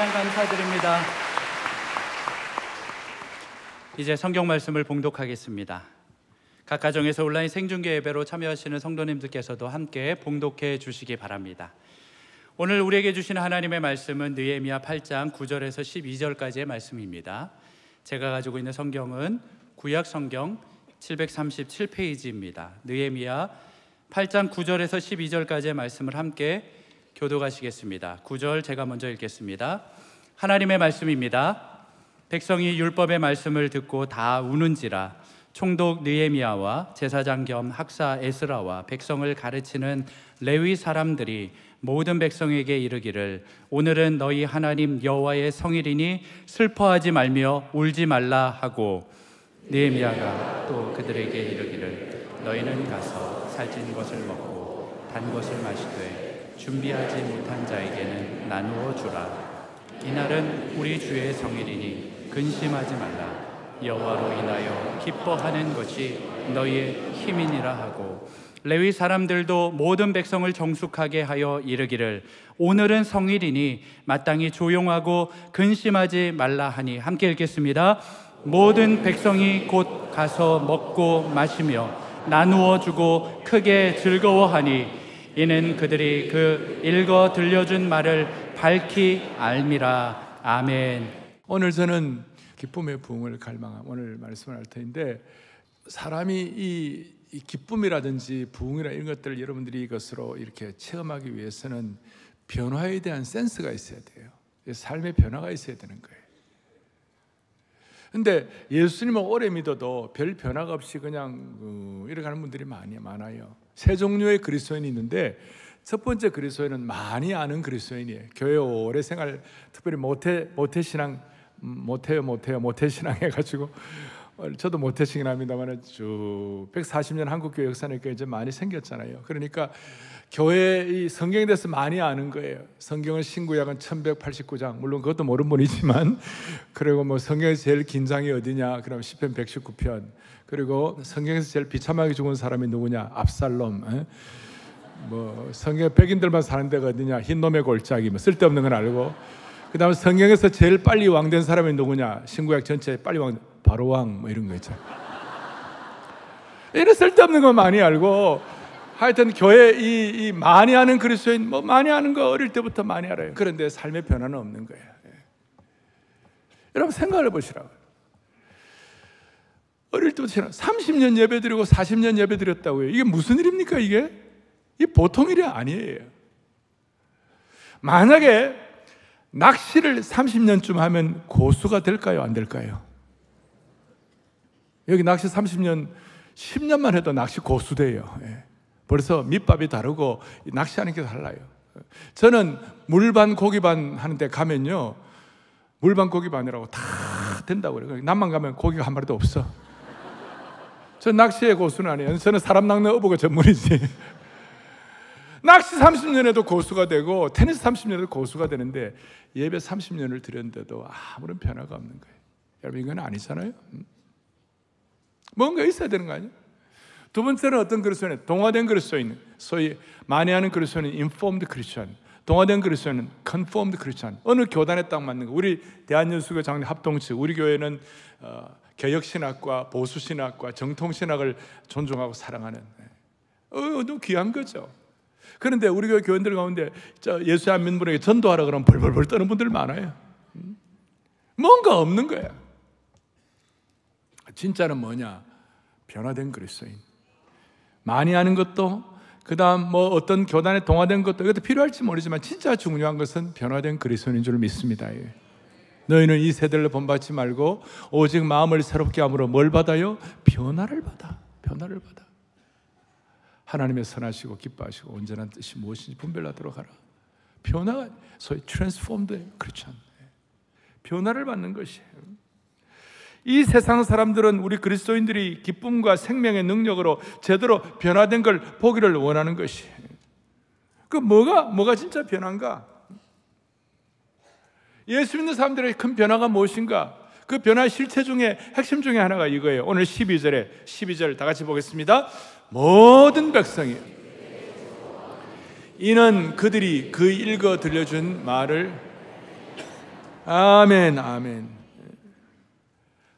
찬양 감사드립니다. 이제 성경 말씀을 봉독하겠습니다. 각 가정에서 온라인 생중계 예배로 참여하시는 성도님들께서도 함께 봉독해 주시기 바랍니다. 오늘 우리에게 주시는 하나님의 말씀은 느헤미야 8장 9절에서 12절까지의 말씀입니다. 제가 가지고 있는 성경은 구약 성경 737페이지입니다. 느헤미야 8장 9절에서 12절까지의 말씀을 함께 교독하시겠습니다. 9절 제가 먼저 읽겠습니다. 하나님의 말씀입니다. 백성이 율법의 말씀을 듣고 다 우는지라. 총독 느헤미야와 제사장 겸 학사 에스라와 백성을 가르치는 레위 사람들이 모든 백성에게 이르기를 오늘은 너희 하나님 여호와의 성일이니 슬퍼하지 말며 울지 말라 하고, 느헤미야가 또 그들에게 이르기를 너희는 가서 살찐 것을 먹고 단 것을 마시되 준비하지 못한 자에게는 나누어 주라. 이날은 우리 주의 성일이니 근심하지 말라. 여호와로 인하여 기뻐하는 것이 너희의 힘이니라 하고, 레위 사람들도 모든 백성을 정숙하게 하여 이르기를 오늘은 성일이니 마땅히 조용하고 근심하지 말라 하니. 함께 읽겠습니다. 모든 백성이 곧 가서 먹고 마시며 나누어 주고 크게 즐거워하니 이는 그들이 그 읽어 들려준 말을 밝히 알미라. 아멘. 오늘 저는 기쁨의 부흥을 갈망한 오늘 말씀을 할 텐데, 사람이 이 기쁨이라든지 부흥이라 이런 것들을 여러분들이 이것으로 이렇게 체험하기 위해서는 변화에 대한 센스가 있어야 돼요. 삶의 변화가 있어야 되는 거예요. 근데 예수님을 오래 믿어도 별 변화가 없이 그냥 이렇게 하는 분들이 많아요. 세 종류의 그리스도인이 있는데, 첫 번째 그리스도인은 많이 아는 그리스도인이에요. 교회 오래 생활, 특별히 모태신앙 해가지고, 저도 모태신앙 합니다만 쭉 140년 한국교회 역사니까 이제 많이 생겼잖아요. 그러니까 교회 이 성경에 대해서 많이 아는 거예요. 성경은 신구약은 1189장, 물론 그것도 모르는 분이지만, 그리고 뭐 성경에서 제일 긴 장이 어디냐, 그럼 시편 119편, 그리고 성경에서 제일 비참하게 죽은 사람이 누구냐, 압살롬. 뭐 성경에 백인들만 사는 데가 어디냐, 흰놈의 골짜기. 뭐 쓸데없는 건 알고, 그 다음에 성경에서 제일 빨리 왕된 사람이 누구냐, 신구약 전체에 빨리 왕, 바로왕, 뭐 이런 거 있죠. 이런 쓸데없는 거 많이 알고, 하여튼 교회 이 많이 아는 그리스도인, 뭐 많이 아는 거 어릴 때부터 많이 알아요. 그런데 삶의 변화는 없는 거예요. 여러분 생각을 해보시라고요. 어릴 때부터 30년 예배 드리고 40년 예배 드렸다고요. 이게 무슨 일입니까? 이게 보통 일이 아니에요. 만약에 낚시를 30년쯤 하면 고수가 될까요? 안 될까요? 여기 낚시 30년, 10년만 해도 낚시 고수돼요. 벌써 밑밥이 다르고 낚시하는 게 달라요. 저는 물반 고기반 하는데 가면요, 물반 고기반이라고 다 된다고 그래요. 남만 가면 고기가 한 마리도 없어. 저 낚시의 고수는 아니에요. 저는 사람 낚는 어부가 전문이지. 낚시 30년에도 고수가 되고 테니스 30년에도 고수가 되는데, 예배 30년을 드렸는데도 아무런 변화가 없는 거예요. 여러분 이건 아니잖아요. 뭔가 있어야 되는 거 아니에요? 두 번째는 어떤 그리스도인? 동화된 그리스도인. 소위 많이 하는 그리스도인은 informed Christian, 동화된 그리스도인은 conformed Christian. 어느 교단에 딱 맞는 거. 우리 대한연수교 장례 합동측, 우리 교회는 개혁신학과, 보수신학과, 정통신학을 존중하고 사랑하는, 너무 귀한 거죠. 그런데 우리 교회 교인들 가운데 예수 안 믿는 분에게 전도하라 그러면 벌벌벌 떠는 분들 많아요. 뭔가 없는 거야. 진짜는 뭐냐? 변화된 그리스도인. 많이 하는 것도, 그 다음 뭐 어떤 교단에 동화된 것도, 이것도 필요할지 모르지만 진짜 중요한 것은 변화된 그리스도인인 줄 믿습니다. 너희는 이 세대를 본받지 말고 오직 마음을 새롭게 함으로 뭘 받아요? 변화를 받아. 변화를 받아. 하나님의 선하시고 기뻐하시고 온전한 뜻이 무엇인지 분별하도록 하라. 변화가 소위 transformed Christian, 변화를 받는 것이에요. 이 세상 사람들은 우리 그리스도인들이 기쁨과 생명의 능력으로 제대로 변화된 걸 보기를 원하는 것이에요. 그 뭐가 진짜 변화인가? 예수 믿는 사람들의 큰 변화가 무엇인가? 그 변화의 실체 중에 핵심 중에 하나가 이거예요. 오늘 12절 다 같이 보겠습니다. 모든 백성이, 이는 그들이 그 읽어 들려준 말을 아멘, 아멘.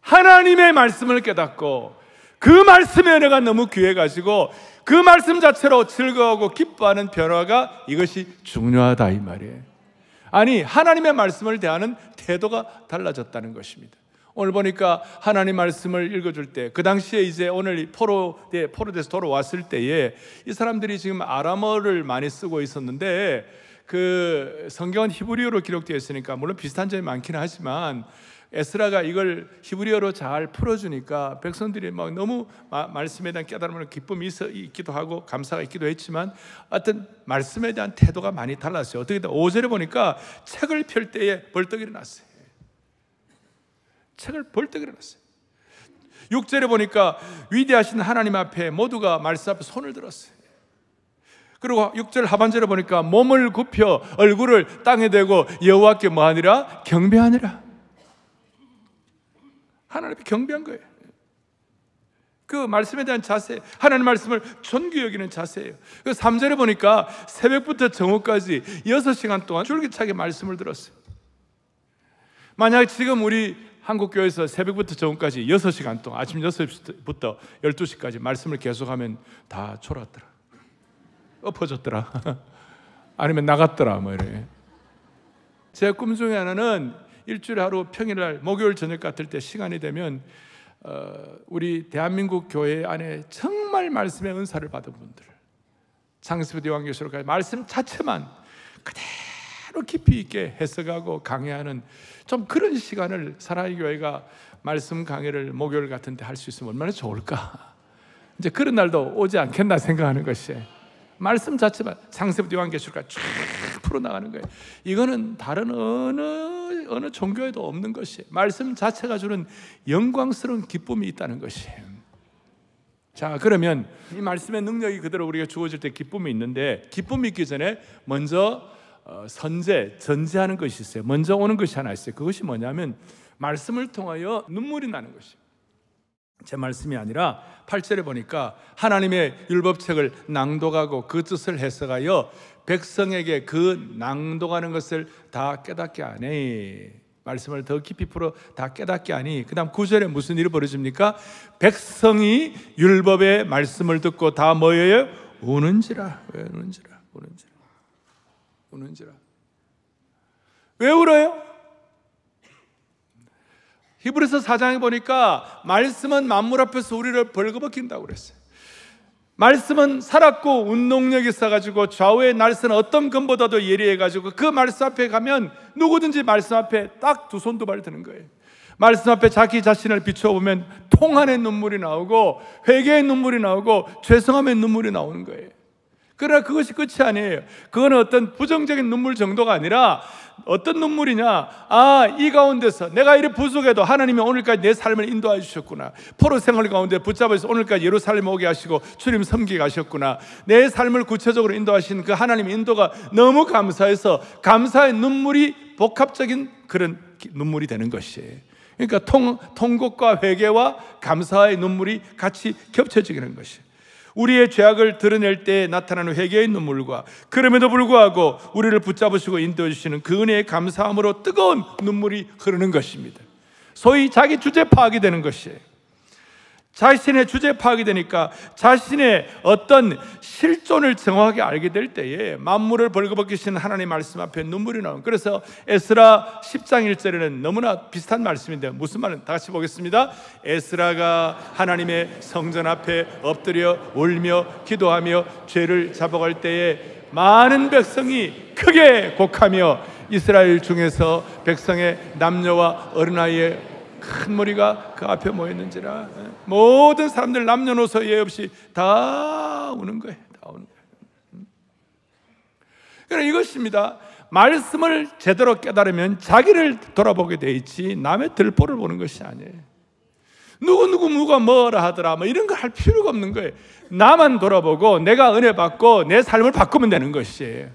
하나님의 말씀을 깨닫고 그 말씀의 은혜가 너무 귀해가지고 그 말씀 자체로 즐거워하고 기뻐하는 변화가, 이것이 중요하다 이 말이에요. 아니, 하나님의 말씀을 대하는 태도가 달라졌다는 것입니다. 오늘 보니까 하나님 말씀을 읽어줄 때, 그 당시에 이제 오늘 포로돼서 돌아왔을 때에 이 사람들이 지금 아람어를 많이 쓰고 있었는데, 그 성경은 히브리어로 기록되어 있으니까 물론 비슷한 점이 많기는 하지만 에스라가 이걸 히브리어로 잘 풀어주니까 백성들이 막 너무 말씀에 대한 깨달음을 기쁨이 있기도 하고 감사가 있기도 했지만 어떤 말씀에 대한 태도가 많이 달랐어요. 어떻게 5절에 보니까 책을 펼 때에 벌떡 일어났어요. 책을 벌떡 일어났어요. 6절에 보니까 위대하신 하나님 앞에 모두가 말씀 앞에 손을 들었어요. 그리고 6절 하반절에 보니까 몸을 굽혀 얼굴을 땅에 대고 여호와께 뭐하니라? 경배하니라. 하나님 앞에 경배한 거예요. 그 말씀에 대한 자세, 하나님 말씀을 존귀 여기는 자세예요. 그 3절에 보니까 새벽부터 정오까지 6시간 동안 줄기차게 말씀을 들었어요. 만약 지금 우리 한국교회에서 새벽부터 정오까지 6시간 동안, 아침 6시부터 12시까지 말씀을 계속하면 다 졸았더라, 엎어졌더라, 아니면 나갔더라, 뭐 이래. 제 꿈 중에 하나는 일주일에 하루 평일날 목요일 저녁 같을 때 시간이 되면 우리 대한민국 교회 안에 정말 말씀의 은사를 받은 분들, 창세부터 요한계시록까지 말씀 자체만 그대로 깊이 있게 해석하고 강해하는 좀 그런 시간을 사랑의 교회가 말씀 강해를 목요일 같은 데 할 수 있으면 얼마나 좋을까. 이제 그런 날도 오지 않겠나 생각하는 것이, 말씀 자체만 창세부터 요한계시록까지 쫙 풀어나가는 거예요. 이거는 다른 어느 종교에도 없는 것이에요. 말씀 자체가 주는 영광스러운 기쁨이 있다는 것이에요. 자, 그러면 이 말씀의 능력이 그대로 우리가 주어질 때 기쁨이 있는데, 기쁨이 있기 전에 먼저 전제하는 것이 있어요. 먼저 오는 것이 하나 있어요. 그것이 뭐냐면 말씀을 통하여 눈물이 나는 것이에요. 제 말씀이 아니라 8절에 보니까 하나님의 율법책을 낭독하고 그 뜻을 해석하여 백성에게 그 낭독하는 것을 다 깨닫게 하니, 말씀을 더 깊이 풀어 다 깨닫게 하니, 그 다음 9절에 무슨 일이 벌어집니까? 백성이 율법의 말씀을 듣고 다 뭐예요? 우는지라. 왜 우는지라? 우는지라. 왜 울어요? 히브리서 4장에 보니까 말씀은 만물 앞에서 우리를 벌거벗긴다고 그랬어요. 말씀은 살았고 운동력이 있어가지고 좌우의 날선 어떤 검보다도 예리해가지고 그 말씀 앞에 가면 누구든지 말씀 앞에 딱 두 손 두 발 드는 거예요. 말씀 앞에 자기 자신을 비춰보면 통한의 눈물이 나오고 회개의 눈물이 나오고 죄송함의 눈물이 나오는 거예요. 그러나 그것이 끝이 아니에요. 그거는 어떤 부정적인 눈물 정도가 아니라 어떤 눈물이냐, 이 가운데서 내가 이렇게 부족해도 하나님이 오늘까지 내 삶을 인도해 주셨구나. 포로 생활 가운데 붙잡아서 오늘까지 예루살렘 오게 하시고 주님 섬기게 하셨구나. 내 삶을 구체적으로 인도하신 그 하나님 인도가 너무 감사해서 감사의 눈물이 복합적인 그런 눈물이 되는 것이에요. 그러니까 통곡과 회개와 감사의 눈물이 같이 겹쳐지는 것이에요. 우리의 죄악을 드러낼 때 나타나는 회개의 눈물과 그럼에도 불구하고 우리를 붙잡으시고 인도해 주시는 그 은혜의 감사함으로 뜨거운 눈물이 흐르는 것입니다. 소위 자기 주제 파악이 되는 것이에요. 자신의 주제 파악이 되니까 자신의 어떤 실존을 정확하게 알게 될 때에 만물을 벌거벗기신 하나님의 말씀 앞에 눈물이 나오는. 그래서 에스라 10장 1절에는 너무나 비슷한 말씀인데 무슨 말은 다 같이 보겠습니다. 에스라가 하나님의 성전 앞에 엎드려 울며 기도하며 죄를 잡아갈 때에 많은 백성이 크게 곡하며 이스라엘 중에서 백성의 남녀와 어린아이의 큰 무리가 그 앞에 모였는지라. 모든 사람들 남녀노소 예외 없이 다 우는 거예요. 다 우는 거예요. 그러니까 이것입니다. 말씀을 제대로 깨달으면 자기를 돌아보게 돼 있지 남의 들보를 보는 것이 아니에요. 누가 뭐라 하더라 뭐 이런 거 할 필요가 없는 거예요. 나만 돌아보고 내가 은혜 받고 내 삶을 바꾸면 되는 것이에요.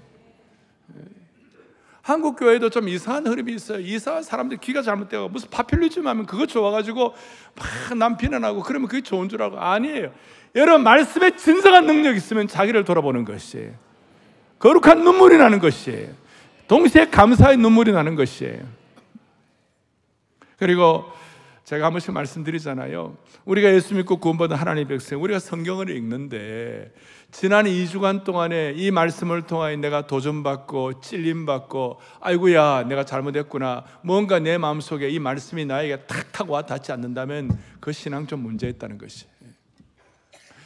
한국 교회도 좀 이상한 흐름이 있어요. 이상한 사람들 귀가 잘못되고 무슨 파퓰리즘 하면 그거 좋아가지고 막 남 비난하고 그러면 그게 좋은 줄 알고. 아니에요. 여러분 말씀에 진정한 능력이 있으면 자기를 돌아보는 것이에요. 거룩한 눈물이 나는 것이에요. 동시에 감사의 눈물이 나는 것이에요. 그리고 제가 한 번씩 말씀드리잖아요. 우리가 예수 믿고 구원받은 하나님의 백성, 우리가 성경을 읽는데 지난 2주간 동안에 이 말씀을 통하여 내가 도전받고 찔림받고 아이고야 내가 잘못했구나, 뭔가 내 마음속에 이 말씀이 나에게 탁탁 와 닿지 않는다면 그 신앙 좀 문제있다는 것이.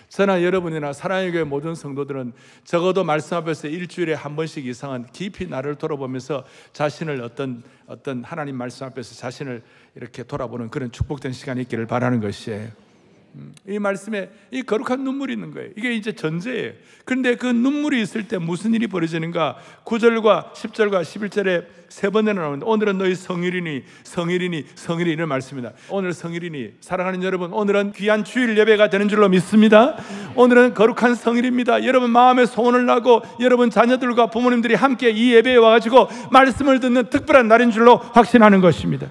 저나 여러분이나 사랑의 교회 모든 성도들은 적어도 말씀 앞에서 일주일에 한 번씩 이상은 깊이 나를 돌아보면서 자신을 어떤 하나님 말씀 앞에서 자신을 이렇게 돌아보는 그런 축복된 시간이 있기를 바라는 것이에요. 이 말씀에 이 거룩한 눈물이 있는 거예요. 이게 이제 전제예요. 그런데 그 눈물이 있을 때 무슨 일이 벌어지는가? 9절과 10절과 11절에 세 번이나 나오는데, 오늘은 너희 성일이니 말씀이다. 오늘 성일이니, 사랑하는 여러분, 오늘은 귀한 주일 예배가 되는 줄로 믿습니다. 오늘은 거룩한 성일입니다. 여러분 마음에 소원을 나고 여러분 자녀들과 부모님들이 함께 이 예배에 와가지고 말씀을 듣는 특별한 날인 줄로 확신하는 것입니다.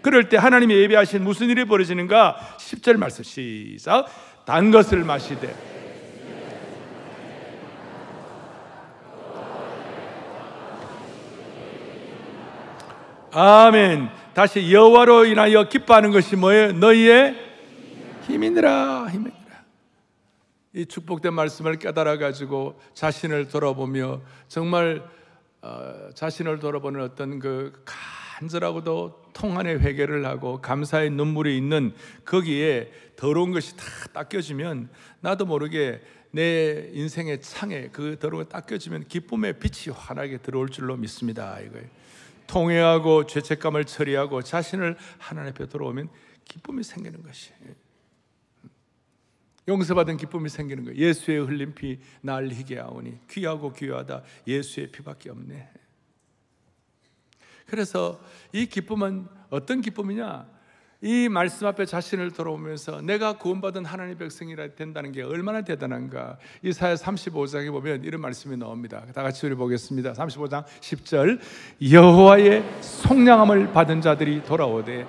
그럴 때 하나님이 예배하신 무슨 일이 벌어지는가? 10절 말씀 시작. 단 것을 마시되 아멘. 다시 여호와로 인하여 기뻐하는 것이 뭐예요? 너희의 힘이니라. 이 축복된 말씀을 깨달아 가지고 자신을 돌아보며 정말 자신을 돌아보는 어떤 그 간절하고도 통한의 회개를 하고 감사의 눈물이 있는 거기에 더러운 것이 다 닦여지면 나도 모르게 내 인생의 창에 그 더러운 게 닦여지면 기쁨의 빛이 환하게 들어올 줄로 믿습니다. 이거예요. 통회하고 죄책감을 처리하고 자신을 하나님 앞에 돌아오면 기쁨이 생기는 것이에요. 용서받은 기쁨이 생기는 거예요. 예수의 흘린 피 날 희게 하오니 귀하고 귀하다 예수의 피밖에 없네. 그래서 이 기쁨은 어떤 기쁨이냐? 이 말씀 앞에 자신을 돌아오면서 내가 구원받은 하나님의 백성이라 된다는 게 얼마나 대단한가. 이사야 35장에 보면 이런 말씀이 나옵니다. 다 같이 우리 보겠습니다. 35장 10절. 여호와의 속량함을 받은 자들이 돌아오되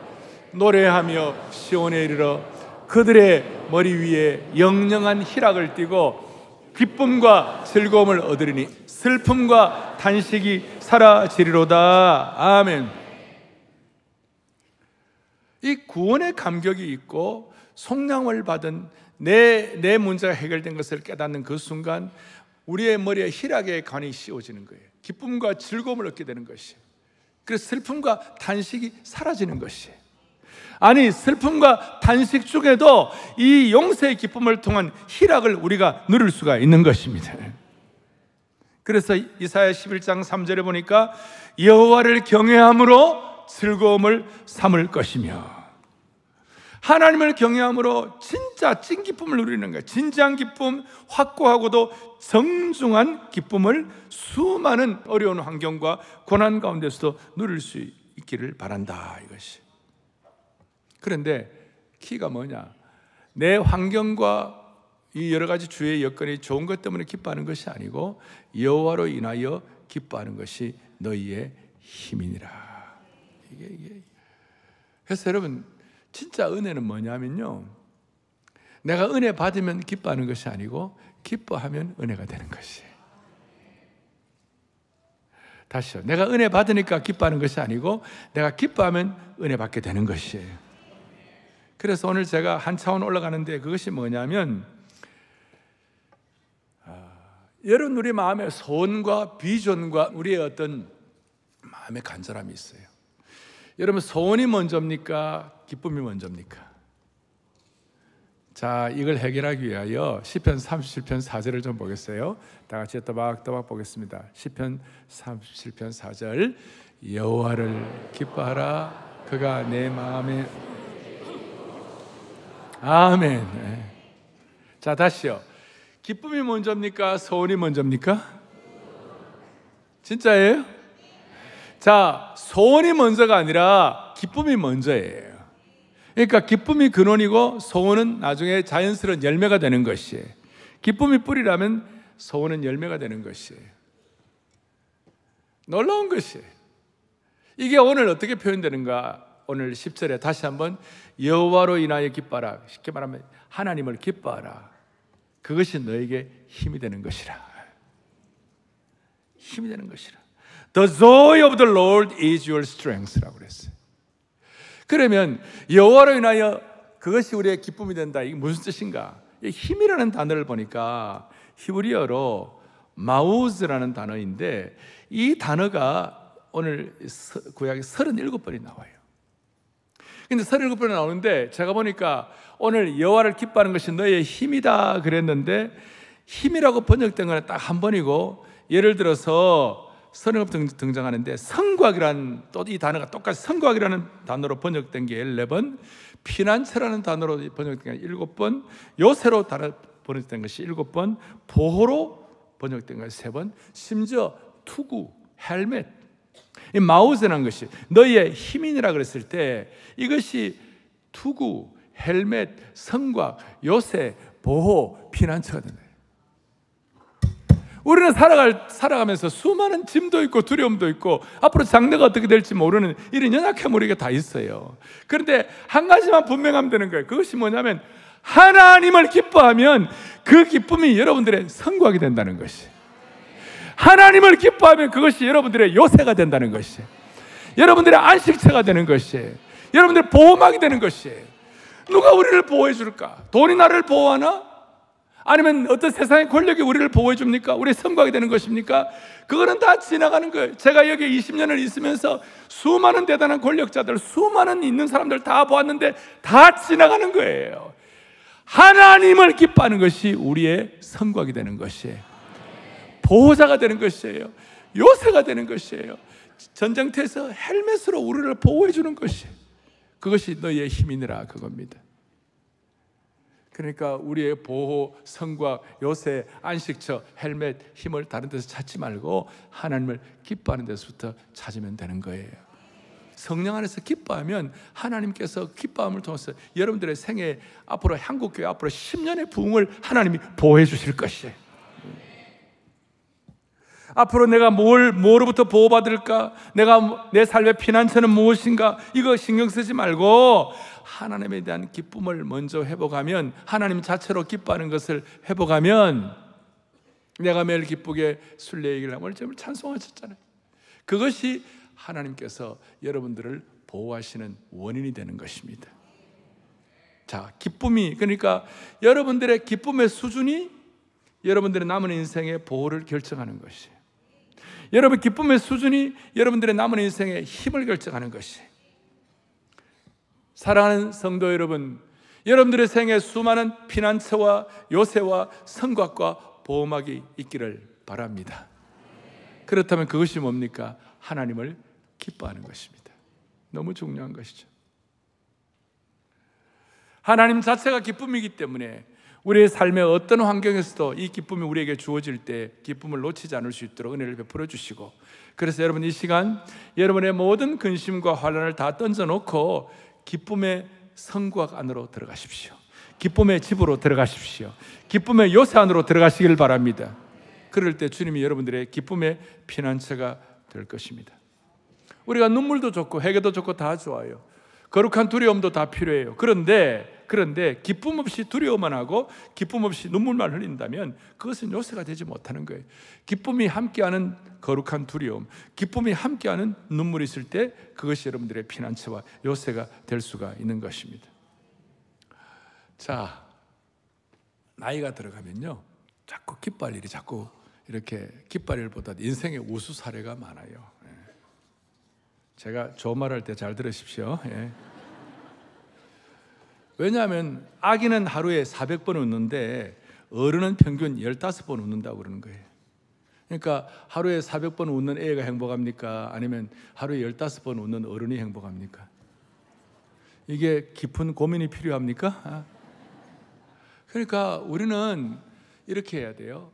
노래하며 시온에 이르러 그들의 머리 위에 영영한 희락을 띠고 기쁨과 즐거움을 얻으리니 슬픔과 단식이 사라지리로다. 아멘. 이 구원의 감격이 있고 속량을 받은 내 문제가 해결된 것을 깨닫는 그 순간 우리의 머리에 희락의 관이 씌워지는 거예요. 기쁨과 즐거움을 얻게 되는 것이에요. 그래서 슬픔과 단식이 사라지는 것이에요. 아니, 슬픔과 단식 중에도 이 용서의 기쁨을 통한 희락을 우리가 누릴 수가 있는 것입니다. 그래서 이사야 11장 3절에 보니까 여호와를 경외함으로 즐거움을 삼을 것이며, 하나님을 경외함으로 진짜 찐 기쁨을 누리는 거예요. 진지한 기쁨, 확고하고도 정중한 기쁨을 수많은 어려운 환경과 고난 가운데서도 누릴 수 있기를 바란다, 이것이. 그런데 키가 뭐냐? 내 환경과 이 여러 가지 주위의 여건이 좋은 것 때문에 기뻐하는 것이 아니고 여호와로 인하여 기뻐하는 것이 너희의 힘이니라. 이게. 그래서 여러분, 진짜 은혜는 뭐냐면요, 내가 은혜 받으면 기뻐하는 것이 아니고 기뻐하면 은혜가 되는 것이에요. 다시요. 내가 은혜 받으니까 기뻐하는 것이 아니고 내가 기뻐하면 은혜 받게 되는 것이에요. 그래서 오늘 제가 한 차원 올라가는데 그것이 뭐냐면, 여러분 우리 마음에 소원과 비전과 우리의 어떤 마음의 간절함이 있어요. 여러분 소원이 먼저입니까? 기쁨이 먼저입니까? 자, 이걸 해결하기 위하여 시편 37편 4절을 좀 보겠어요. 다 같이 또박또박 보겠습니다. 시편 37편 4절. 여호와를 기뻐하라. 그가 내 마음에. 아멘. 자, 다시요. 기쁨이 먼저입니까? 소원이 먼저입니까? 진짜예요? 자, 소원이 먼저가 아니라 기쁨이 먼저예요. 그러니까 기쁨이 근원이고 소원은 나중에 자연스러운 열매가 되는 것이에요. 기쁨이 뿌리라면 소원은 열매가 되는 것이에요. 놀라운 것이에요. 이게 오늘 어떻게 표현되는가? 오늘 10절에 다시 한번 여호와로 인하여 기뻐하라. 쉽게 말하면 하나님을 기뻐하라. 그것이 너에게 힘이 되는 것이라. 힘이 되는 것이라. The joy of the Lord is your strength라고 그랬어요. 그러면 여호와로 인하여 그것이 우리의 기쁨이 된다. 이게 무슨 뜻인가? 이 힘이라는 단어를 보니까 히브리어로 마우즈라는 단어인데 이 단어가 오늘 구약에 37번이 나와요. 근데 37번이 나오는데 제가 보니까 오늘 여호와를 기뻐하는 것이 너의 힘이다 그랬는데 힘이라고 번역된 거는 딱 한 번이고, 예를 들어서 37번 등장하는데 성곽이라는, 또 이 단어가 똑같이 성곽이라는 단어로 번역된 게 14번, 피난처라는 단어로 번역된 게 7번, 요새로 단어 번역된 것이 7번, 보호로 번역된 것이 3번, 심지어 투구, 헬멧, 이 마우스라는 것이 너희의 힘이니라 그랬을 때 이것이 투구, 헬멧, 성곽, 요새, 보호, 피난처가 된다. 우리는 살아가면서 수많은 짐도 있고 두려움도 있고 앞으로 장래가 어떻게 될지 모르는 이런 연약함 우리가 다 있어요. 그런데 한 가지만 분명하면 되는 거예요. 그것이 뭐냐면 하나님을 기뻐하면 그 기쁨이 여러분들의 성곽이 된다는 것이, 하나님을 기뻐하면 그것이 여러분들의 요새가 된다는 것이, 여러분들의 안식처가 되는 것이, 여러분들의 보호막이 되는 것이. 누가 우리를 보호해 줄까? 돈이 나를 보호하나? 아니면 어떤 세상의 권력이 우리를 보호해 줍니까? 우리의 성곽이 되는 것입니까? 그거는 다 지나가는 거예요. 제가 여기 20년을 있으면서 수많은 대단한 권력자들, 수많은 있는 사람들 다 보았는데 다 지나가는 거예요. 하나님을 기뻐하는 것이 우리의 성곽이 되는 것이에요. 보호자가 되는 것이에요. 요새가 되는 것이에요. 전쟁터에서 헬멧으로 우리를 보호해 주는 것이에요. 그것이 너희의 힘이니라 그겁니다. 그러니까 우리의 보호, 성곽, 요새, 안식처, 헬멧, 힘을 다른 데서 찾지 말고 하나님을 기뻐하는 데서부터 찾으면 되는 거예요. 성령 안에서 기뻐하면 하나님께서 기뻐함을 통해서 여러분들의 생애, 앞으로 한국교회 앞으로 10년의 부흥을 하나님이 보호해 주실 것이에요. 앞으로 내가 뭐로부터 보호받을까? 내 삶의 피난처는 무엇인가? 이거 신경 쓰지 말고 하나님에 대한 기쁨을 먼저 회복하면, 하나님 자체로 기뻐하는 것을 회복하면, 내가 매일 기쁘게 순례의 길을 오늘 찬송하셨잖아요. 그것이 하나님께서 여러분들을 보호하시는 원인이 되는 것입니다. 자, 기쁨이, 그러니까 여러분들의 기쁨의 수준이 여러분들의 남은 인생의 보호를 결정하는 것이에요. 여러분 기쁨의 수준이 여러분들의 남은 인생의 힘을 결정하는 것이에요. 사랑하는 성도 여러분, 여러분들의 생에 수많은 피난처와 요새와 성곽과 보호막이 있기를 바랍니다. 그렇다면 그것이 뭡니까? 하나님을 기뻐하는 것입니다. 너무 중요한 것이죠. 하나님 자체가 기쁨이기 때문에 우리의 삶의 어떤 환경에서도 이 기쁨이 우리에게 주어질 때 기쁨을 놓치지 않을 수 있도록 은혜를 베풀어 주시고, 그래서 여러분 이 시간 여러분의 모든 근심과 환난을 다 던져놓고 기쁨의 성곽 안으로 들어가십시오. 기쁨의 집으로 들어가십시오. 기쁨의 요새 안으로 들어가시길 바랍니다. 그럴 때 주님이 여러분들의 기쁨의 피난처가 될 것입니다. 우리가 눈물도 좋고 회개도 좋고 다 좋아요. 거룩한 두려움도 다 필요해요. 그런데 기쁨 없이 두려워만 하고 기쁨 없이 눈물만 흘린다면 그것은 요새가 되지 못하는 거예요. 기쁨이 함께하는 거룩한 두려움, 기쁨이 함께하는 눈물이 있을 때 그것이 여러분들의 피난처와 요새가 될 수가 있는 것입니다. 자, 나이가 들어가면요, 자꾸 기뻐할 일이 자꾸 이렇게 기뻐할 일보다 인생의 우수 사례가 많아요. 제가 좋은 말 할 때 잘 들으십시오. 왜냐하면 아기는 하루에 400번 웃는데 어른은 평균 15번 웃는다고 그러는 거예요. 그러니까 하루에 400번 웃는 애가 행복합니까? 아니면 하루에 15번 웃는 어른이 행복합니까? 이게 깊은 고민이 필요합니까? 그러니까 우리는 이렇게 해야 돼요.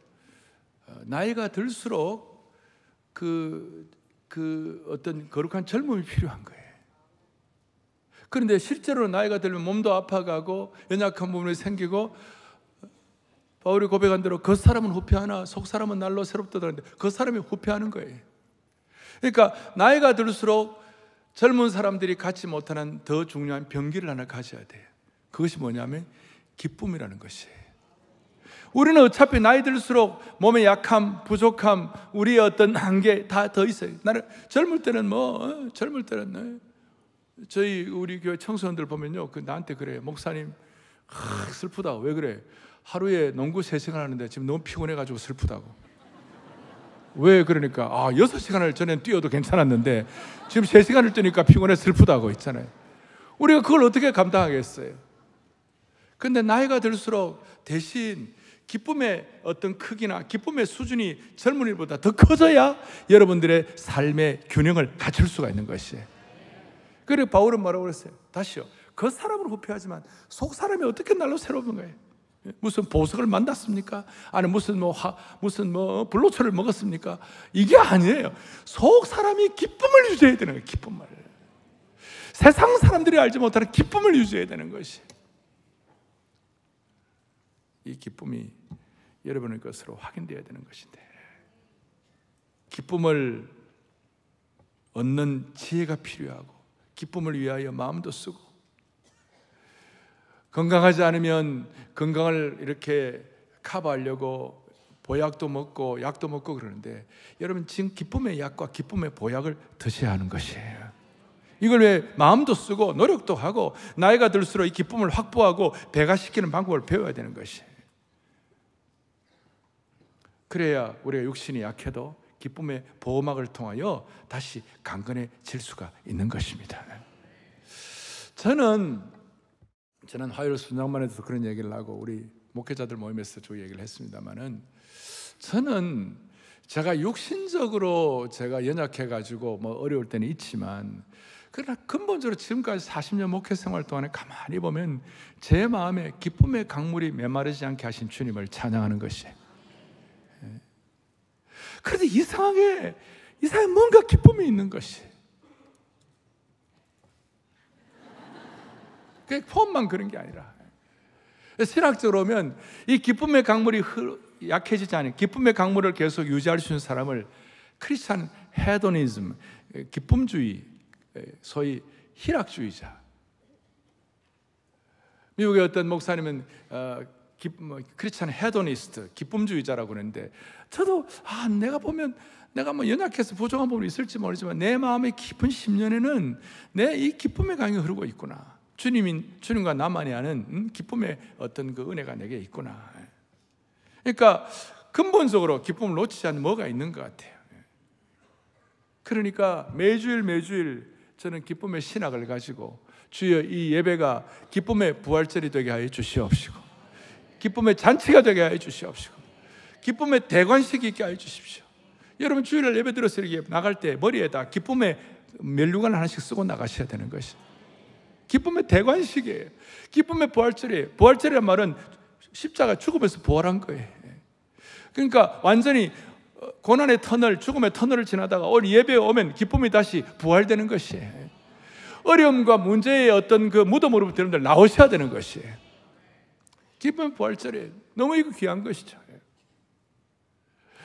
나이가 들수록 그 어떤 거룩한 젊음이 필요한 거예요. 그런데 실제로 나이가 들면 몸도 아파가고 연약한 부분이 생기고, 바울이 고백한 대로 겉사람은 후패하나 속사람은 날로 새롭다 하는데 겉사람이 후패하는 거예요. 그러니까 나이가 들수록 젊은 사람들이 갖지 못하는 더 중요한 병기를 하나 가져야 돼요. 그것이 뭐냐면 기쁨이라는 것이에요. 우리는 어차피 나이 들수록 몸의 약함, 부족함, 우리의 어떤 한계 다 더 있어요. 나는 젊을 때는 우리 교회 청소년들 보면요, 나한테 그래. 목사님, 슬프다. 왜 그래? 하루에 농구 3시간 하는데 지금 너무 피곤해가지고 슬프다고. 왜 그러니까 6시간을 전엔 뛰어도 괜찮았는데 지금 3시간을 뛰니까 피곤해 슬프다고 있잖아요. 우리가 그걸 어떻게 감당하겠어요? 근데 나이가 들수록 대신 기쁨의 어떤 크기나 기쁨의 수준이 젊은이보다 더 커져야 여러분들의 삶의 균형을 갖출 수가 있는 것이에요. 그리고 바울은 뭐라고 그랬어요? 다시요. 그 사람을 후패하지만 속 사람이 어떻게 날로 새로운 거예요? 무슨 보석을 만났습니까? 아니 무슨 불로초를 먹었습니까? 이게 아니에요. 속 사람이 기쁨을 유지해야 되는 거예요. 기쁨을. 세상 사람들이 알지 못하는 기쁨을 유지해야 되는 것이. 이 기쁨이 여러분의 것으로 확인되어야 되는 것인데, 기쁨을 얻는 지혜가 필요하고 기쁨을 위하여 마음도 쓰고, 건강하지 않으면 건강을 이렇게 커버하려고 보약도 먹고 약도 먹고 그러는데, 여러분 지금 기쁨의 약과 기쁨의 보약을 드셔야 하는 것이에요. 이걸 왜 마음도 쓰고 노력도 하고 나이가 들수록 이 기쁨을 확보하고 배가시키는 방법을 배워야 되는 것이에요. 그래야 우리가 육신이 약해도 기쁨의 보호막을 통하여 다시 강건해질 수가 있는 것입니다. 저는 화요일 순장만에 대해서 그런 얘기를 하고 우리 목회자들 모임에서 저 얘기를 했습니다만은, 저는 제가 육신적으로 제가 연약해가지고 어려울 때는 있지만, 그러나 근본적으로 지금까지 40년 목회 생활 동안에 가만히 보면 제 마음에 기쁨의 강물이 메마르지 않게 하신 주님을 찬양하는 것이에요. 그런데 이상하게 뭔가 기쁨이 있는 것이. 그 폼만 그런 게 아니라, 신학적으로 보면 이 기쁨의 강물이 약해지지 않은 기쁨의 강물을 계속 유지할 수 있는 사람을 크리스찬 헤도니즘, 기쁨주의, 소위 희락주의자. 미국의 어떤 목사님은 크리스찬 헤도니스트, 기쁨주의자라고 그러는데, 저도 내가 보면 내가 연약해서 부족한 부분이 있을지 모르지만 내 마음의 깊은 심년에는 내 이 기쁨의 강이 흐르고 있구나. 주님과 나만이 아는 기쁨의 어떤 그 은혜가 내게 있구나. 그러니까 근본적으로 기쁨을 놓치지 않는 뭐가 있는 것 같아요. 그러니까 매주일 저는 기쁨의 신학을 가지고, 주여 이 예배가 기쁨의 부활절이 되게 하여 주시옵시고, 기쁨의 잔치가 되게 하여 주시옵시고, 기쁨의 대관식이 있게 하여 주십시오. 여러분 주일날 예배 들어서 이렇게 나갈 때 머리에다 기쁨의 면류관 하나씩 쓰고 나가셔야 되는 것이 기쁨의 대관식이에요. 기쁨의 부활절이에요. 부활절이란 말은 십자가 죽음에서 부활한 거예요. 그러니까 완전히 고난의 터널, 죽음의 터널을 지나다가 오늘 예배에 오면 기쁨이 다시 부활되는 것이에요. 어려움과 문제의 어떤 그 무덤으로부터 여러분들 나오셔야 되는 것이에요. 기쁨의 부활절이에요. 너무 이거 귀한 것이죠.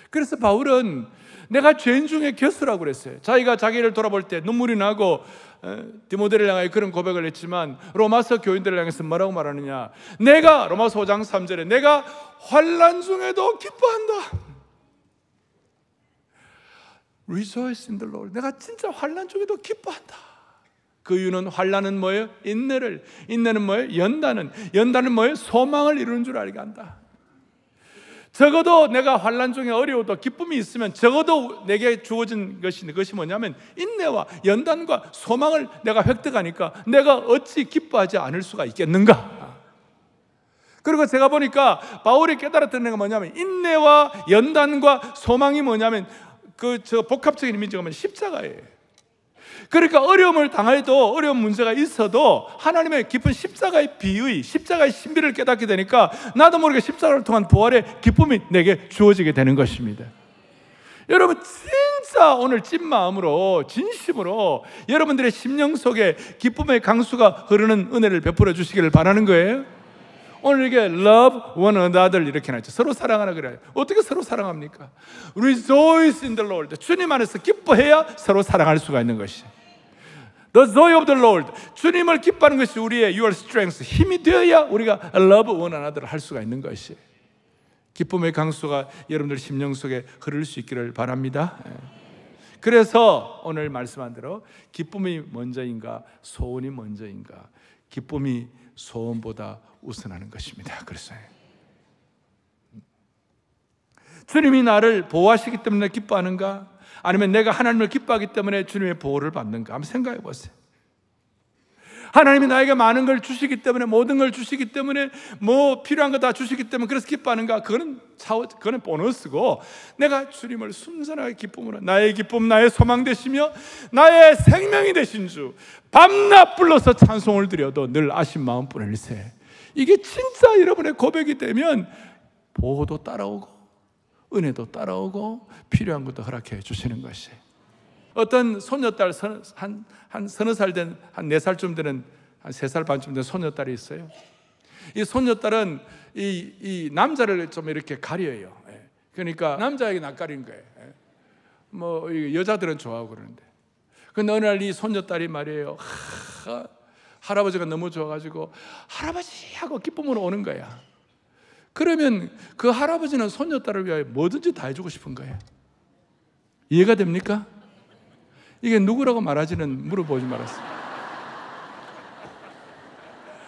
그래서 바울은 내가 죄인 중에 교수라고 그랬어요. 자기가 자기를 돌아볼 때 눈물이 나고 디모데를 향하여 그런 고백을 했지만, 로마서 교인들을 향해서 뭐라고 말하느냐, 내가 로마서 5장 3절에 내가 환난 중에도 기뻐한다. Rejoice in the Lord. 내가 진짜 환난 중에도 기뻐한다. 그 이유는 환난은 뭐예요? 인내는 뭐예요? 연단은 뭐예요? 소망을 이루는 줄 알게 한다. 적어도 내가 환난 중에 어려워도 기쁨이 있으면 적어도 내게 주어진 그것이 뭐냐면 인내와 연단과 소망을 내가 획득하니까 내가 어찌 기뻐하지 않을 수가 있겠는가. 그리고 제가 보니까 바울이 깨달았던 게 뭐냐면, 인내와 연단과 소망이 뭐냐면 저 복합적인 이미지가 뭐냐면 십자가예요. 그러니까 어려움을 당해도, 어려운 문제가 있어도 하나님의 깊은 십자가의 비의, 십자가의 신비를 깨닫게 되니까 나도 모르게 십자가를 통한 부활의 기쁨이 내게 주어지게 되는 것입니다. 여러분 진짜 오늘 찐 마음으로 진심으로 여러분들의 심령 속에 기쁨의 강수가 흐르는 은혜를 베풀어 주시기를 바라는 거예요. 오늘 이게 love one another 이렇게 나죠. 서로 사랑하라 그래요. 어떻게 서로 사랑합니까? Rejoice in the Lord. 주님 안에서 기뻐해야 서로 사랑할 수가 있는 것이. The joy of the Lord. 주님을 기뻐하는 것이 우리의 your strength. 힘이 되어야 우리가 love one another 할 수가 있는 것이. 기쁨의 강수가 여러분들 심령 속에 흐를 수 있기를 바랍니다. 그래서 오늘 말씀한 대로 기쁨이 먼저인가 소원이 먼저인가? 기쁨이 소원보다 우선하는 것입니다. 그래서 주님이 나를 보호하시기 때문에 기뻐하는가? 아니면 내가 하나님을 기뻐하기 때문에 주님의 보호를 받는가? 한번 생각해 보세요. 하나님이 나에게 많은 걸 주시기 때문에, 모든 걸 주시기 때문에, 뭐 필요한 거 다 주시기 때문에 그래서 기뻐하는가? 그거는 보너스고, 내가 주님을 순전하게 기쁨으로 나의 기쁨, 나의 소망 되시며 나의 생명이 되신 주 밤낮 불러서 찬송을 드려도 늘 아신 마음뿐일세. 이게 진짜 여러분의 고백이 되면 보호도 따라오고 은혜도 따라오고 필요한 것도 허락해 주시는 것이. 어떤 소녀딸 한 서너 살 된, 한 4살쯤 되는, 한 3살 반쯤 된 소녀딸이 있어요. 이 소녀딸은 이 남자를 좀 이렇게 가려요. 그러니까 남자에게 낯가리는 거예요. 뭐 여자들은 좋아하고 그러는데. 근데 어느 날 이 소녀딸이 말이에요. 할아버지가 너무 좋아가지고 할아버지 하고 기쁨으로 오는 거야. 그러면 그 할아버지는 소녀딸을 위하여 뭐든지 다 해주고 싶은 거예요. 이해가 됩니까? 이게 누구라고 말하지는 물어보지 말았어요.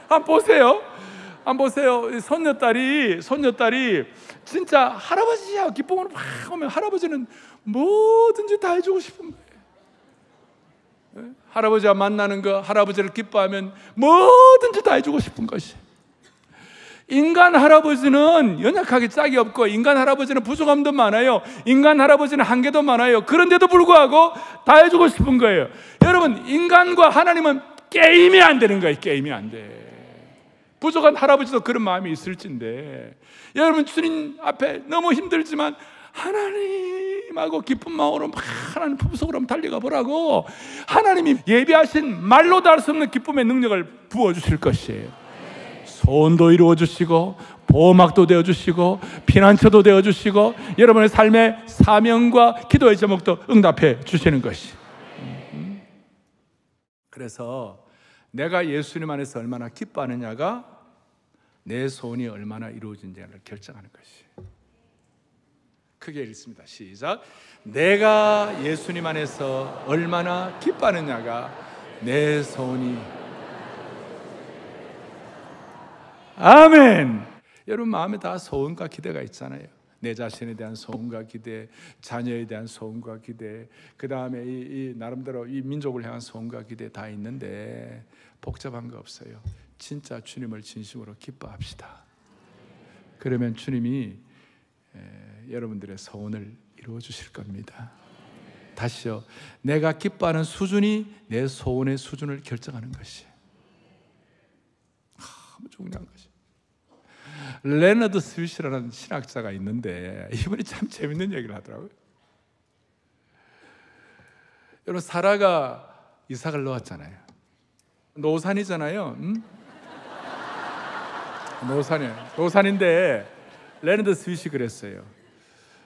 한번 보세요. 한번 보세요. 손녀딸이 진짜 할아버지야 기쁨으로 막 오면 할아버지는 뭐든지 다 해주고 싶은 거예요. 할아버지와 만나는 거, 할아버지를 기뻐하면 뭐든지 다 해주고 싶은 것이. 인간 할아버지는 연약하게 짝이 없고, 인간 할아버지는 부족함도 많아요. 인간 할아버지는 한계도 많아요. 그런데도 불구하고 다 해주고 싶은 거예요. 여러분, 인간과 하나님은 게임이 안 되는 거예요. 게임이 안 돼. 부족한 할아버지도 그런 마음이 있을진데, 여러분 주님 앞에 너무 힘들지만 하나님하고 기쁜 마음으로 막 하나님 품속으로 한번 달려가 보라고. 하나님이 예비하신 말로 다 할 수 없는 기쁨의 능력을 부어주실 것이에요. 소원도 이루어주시고 보호막도 되어주시고 피난처도 되어주시고 여러분의 삶의 사명과 기도의 제목도 응답해 주시는 것이. 그래서 내가 예수님 안에서 얼마나 기뻐하느냐가 내 소원이 얼마나 이루어진지를 결정하는 것이. 크게 읽습니다. 시작. 내가 예수님 안에서 얼마나 기뻐하느냐가 내 소원이. 아멘. 여러분 마음에 다 소원과 기대가 있잖아요. 내 자신에 대한 소원과 기대, 자녀에 대한 소원과 기대, 그 다음에 이 나름대로 이 민족을 향한 소원과 기대 다 있는데 복잡한 거 없어요. 진짜 주님을 진심으로 기뻐합시다. 그러면 주님이 여러분들의 소원을 이루어 주실 겁니다. 다시요. 내가 기뻐하는 수준이 내 소원의 수준을 결정하는 것이. 너무 중요한 것이. 레너드 스위스라는 신학자가 있는데 이분이 참 재밌는 얘기를 하더라고요. 여러분 사라가 이삭을 낳았잖아요. 노산이잖아요. 노산인데 레너드 스윗이 그랬어요.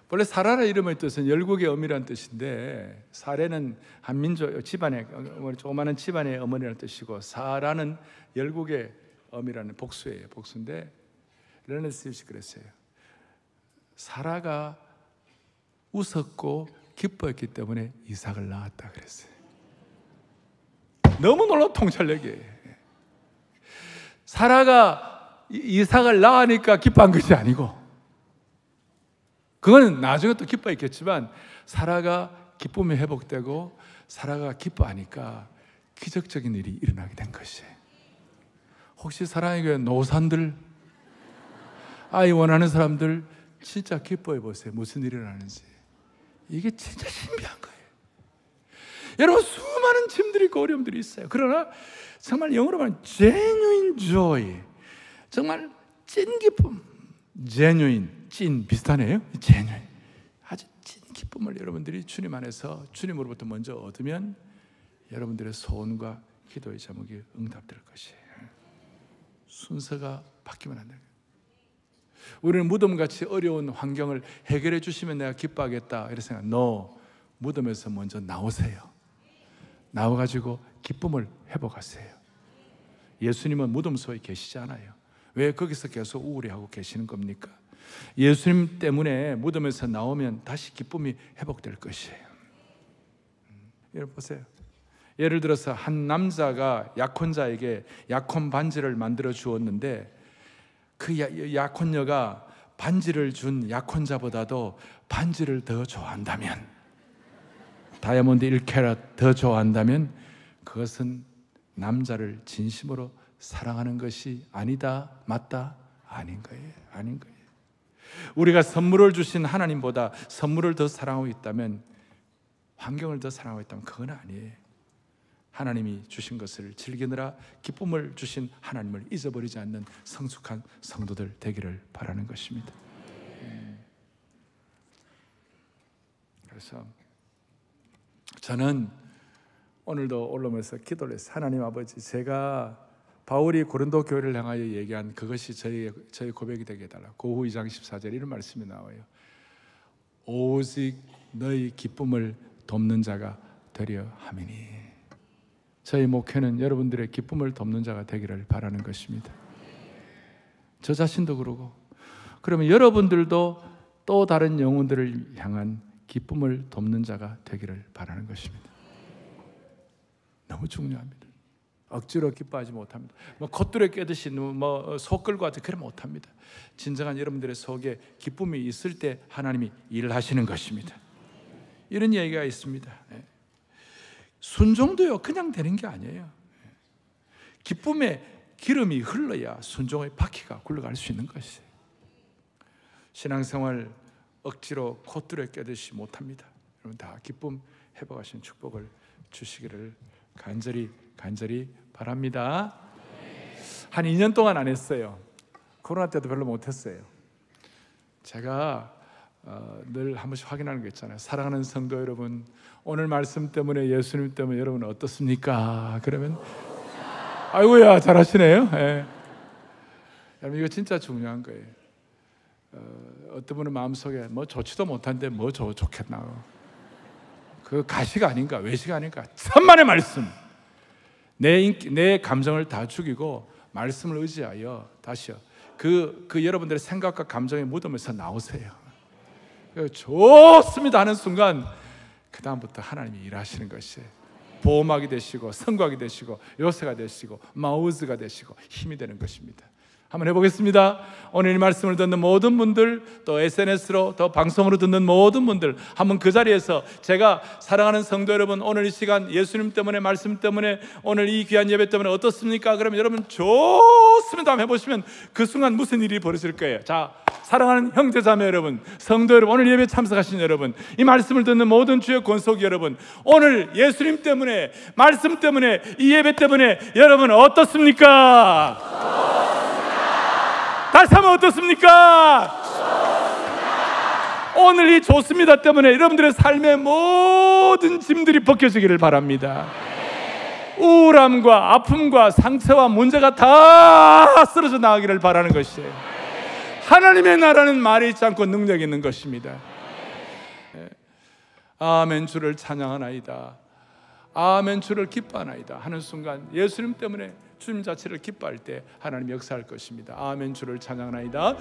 원래 사라의 이름의 뜻은 열국의 어미라는 뜻인데, 사레는 한 민족 집안의 조그마한 집안의 어머니라는 뜻이고, 사라는 열국의 어미라는 복수예요. 복수인데 레너드 스윗이 그랬어요. 사라가 웃었고 기뻐했기 때문에 이삭을 낳았다 그랬어요. 너무 놀라운 통찰력이에요. 사라가 이삭을 낳으니까 기뻐한 것이 아니고, 그거는 나중에 또 기뻐했겠지만, 사라가 기쁨이 회복되고 사라가 기뻐하니까 기적적인 일이 일어나게 된 것이에요. 혹시 사랑하는 노산들, 아이 원하는 사람들 진짜 기뻐해 보세요. 무슨 일이 일어나는지. 이게 진짜 신비한 거예요. 여러분 수많은 짐들이 있고 어려움들이 있어요. 그러나 정말 영어로 말하면 genuine joy, 정말 찐 기쁨, genuine, 찐 비슷하네요. genuine, 아주 찐 기쁨을 여러분들이 주님 안에서 주님으로부터 먼저 얻으면 여러분들의 소원과 기도의 제목이 응답될 것이에요. 순서가 바뀌면 안 돼요. 우리는 무덤같이 어려운 환경을 해결해 주시면 내가 기뻐하겠다 이런 생각. No, 무덤에서 먼저 나오세요. 나와가지고 기쁨을 회복하세요. 예수님은 무덤 속에 계시지 않아요. 왜 거기서 계속 우울해하고 계시는 겁니까? 예수님 때문에 무덤에서 나오면 다시 기쁨이 회복될 것이에요. 여러분 보세요. 예를 들어서 한 남자가 약혼자에게 약혼 반지를 만들어 주었는데 그 약혼녀가 반지를 준 약혼자보다도 반지를 더 좋아한다면, 다이아몬드 1캐럿 더 좋아한다면 그것은 남자를 진심으로 사랑하는 것이 아니다, 맞다? 아닌 거예요. 아닌 거예요. 우리가 선물을 주신 하나님보다 선물을 더 사랑하고 있다면, 환경을 더 사랑하고 있다면 그건 아니에요. 하나님이 주신 것을 즐기느라 기쁨을 주신 하나님을 잊어버리지 않는 성숙한 성도들 되기를 바라는 것입니다. 그래서 저는 오늘도 올라오면서 기도를 했어요. 하나님 아버지, 제가 바울이 고린도 교회를 향하여 얘기한 그것이 저의 고백이 되게 해달라. 고후 2장 14절 이런 말씀이 나와요. 오직 너희 기쁨을 돕는 자가 되려 함이니. 저희 목회는 여러분들의 기쁨을 돕는 자가 되기를 바라는 것입니다. 저 자신도 그러고, 그러면 여러분들도 또 다른 영혼들을 향한 기쁨을 돕는 자가 되기를 바라는 것입니다. 너무 중요합니다. 억지로 기뻐하지 못합니다. 콧뚜레 깨듯이 속 끌고 하듯이 그래 못합니다. 진정한 여러분들의 속에 기쁨이 있을 때 하나님이 일하시는 것입니다. 이런 얘기가 있습니다. 순종도요 그냥 되는 게 아니에요. 기쁨의 기름이 흘러야 순종의 바퀴가 굴러갈 수 있는 것이에요. 신앙생활 억지로 콧뚜레 깨듯이 못합니다. 여러분 다 기쁨 회복하신 축복을 주시기를 간절히 바랍니다. 한 2년 동안 안 했어요. 코로나 때도 별로 못했어요. 제가 늘 한 번씩 확인하는 게 있잖아요. 사랑하는 성도 여러분, 오늘 말씀 때문에, 예수님 때문에 여러분 어떻습니까? 그러면 아이고야 잘하시네요. 예. 여러분 이거 진짜 중요한 거예요. 어떤 분은 마음속에 뭐 좋지도 못한데 뭐 좋겠나, 그 가시가 아닌가, 외시가 아닌가. 천만의 말씀, 내 감정을 다 죽이고 말씀을 의지하여 다시요 그 여러분들의 생각과 감정에 묻으면서 나오세요. 좋습니다 하는 순간 그 다음부터 하나님이 일하시는 것이에요. 보호막이 되시고 성곽이 되시고 요새가 되시고 마우스가 되시고 힘이 되는 것입니다. 한번 해보겠습니다. 오늘 이 말씀을 듣는 모든 분들, 또 SNS로, 또 방송으로 듣는 모든 분들, 한번 그 자리에서 제가 사랑하는 성도 여러분, 오늘 이 시간 예수님 때문에, 말씀 때문에, 오늘 이 귀한 예배 때문에 어떻습니까? 그러면 여러분 좋습니다 한번 해보시면 그 순간 무슨 일이 벌어질 거예요. 자, 사랑하는 형제자매 여러분, 성도 여러분, 오늘 예배 참석하신 여러분, 이 말씀을 듣는 모든 주의 권속 여러분, 오늘 예수님 때문에, 말씀 때문에, 이 예배 때문에 여러분 어떻습니까? 다시 한번 어떻습니까? 오늘 이 좋습니다 때문에 여러분들의 삶의 모든 짐들이 벗겨지기를 바랍니다. 우울함과 아픔과 상처와 문제가 다 쓰러져 나가기를 바라는 것이에요. 하나님의 나라는 말이 있지 않고 능력이 있는 것입니다. 아멘, 주를 찬양하나이다, 아멘, 주를 기뻐하나이다 하는 순간 예수님 때문에 주님 자체를 기뻐할 때 하나님 역사할 것입니다. 아멘, 주를 찬양하나이다.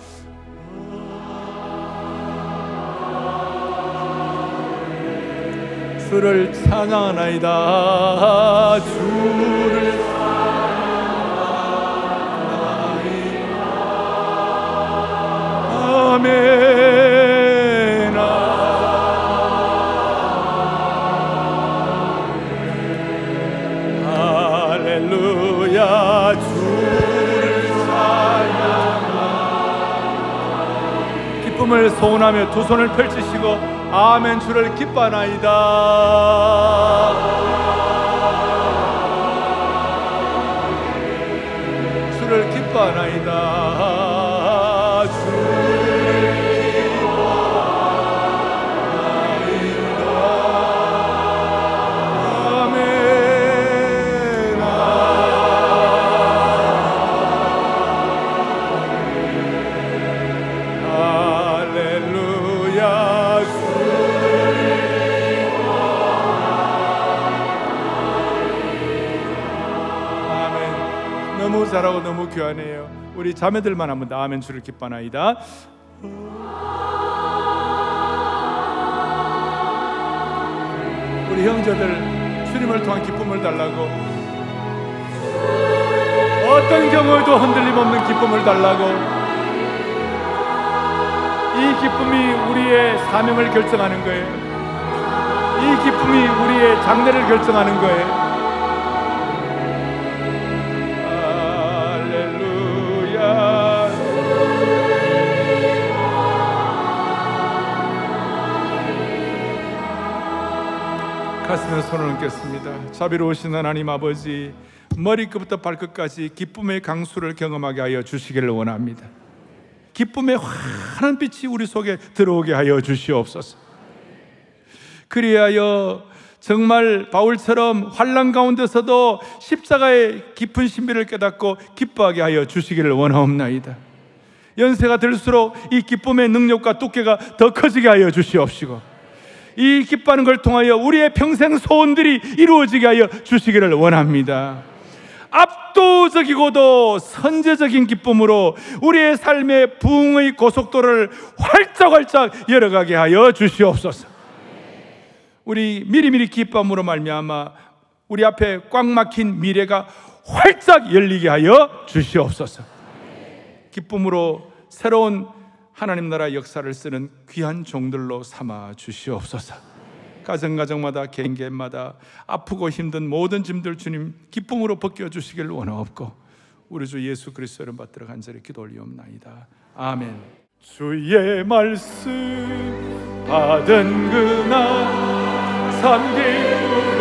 주를 찬양하나이다. 주를 찬양하나이다. 아멘. 할렐루야. 주를 찬양하나이다. 기쁨을 소원하며 두 손을 펼치시고 아멘, 주를 기뻐하나이다. 주를 기뻐하나이다. 주를 기뻐하나이다. 아멘. 할렐루야. 너무 잘하고 너무 귀하네요. 우리 자매들만 한번 더 아멘, 주를 기뻐하나이다. 우리 형제들 주님을 통한 기쁨을 달라고, 어떤 경우에도 흔들림 없는 기쁨을 달라고. 이 기쁨이 우리의 사명을 결정하는 거예요. 이 기쁨이 우리의 장래를 결정하는 거예요. 가슴에 손을 얹겠습니다. 자비로우신 하나님 아버지, 머리끝부터 발끝까지 기쁨의 강수를 경험하게 하여 주시기를 원합니다. 기쁨의 환한 빛이 우리 속에 들어오게 하여 주시옵소서. 그리하여 정말 바울처럼 환난 가운데서도 십자가의 깊은 신비를 깨닫고 기뻐하게 하여 주시기를 원하옵나이다. 연세가 들수록 이 기쁨의 능력과 두께가 더 커지게 하여 주시옵시고, 이 기뻐하는 걸 통하여 우리의 평생 소원들이 이루어지게 하여 주시기를 원합니다. 압도적이고도 선제적인 기쁨으로 우리의 삶의 부흥의 고속도로를 활짝활짝 열어가게 하여 주시옵소서. 우리 미리미리 기쁨으로 말미암아 우리 앞에 꽉 막힌 미래가 활짝 열리게 하여 주시옵소서. 기쁨으로 새로운 하나님 나라 역사를 쓰는 귀한 종들로 삼아 주시옵소서. 가정가정마다 개인개인마다 아프고 힘든 모든 짐들 주님 기쁨으로 벗겨주시기를 원하옵고, 우리 주 예수 그리스도 이름 받들어 간절히 기도 올리옵나이다. 아멘. 주의 말씀 받은 그날 참 기쁨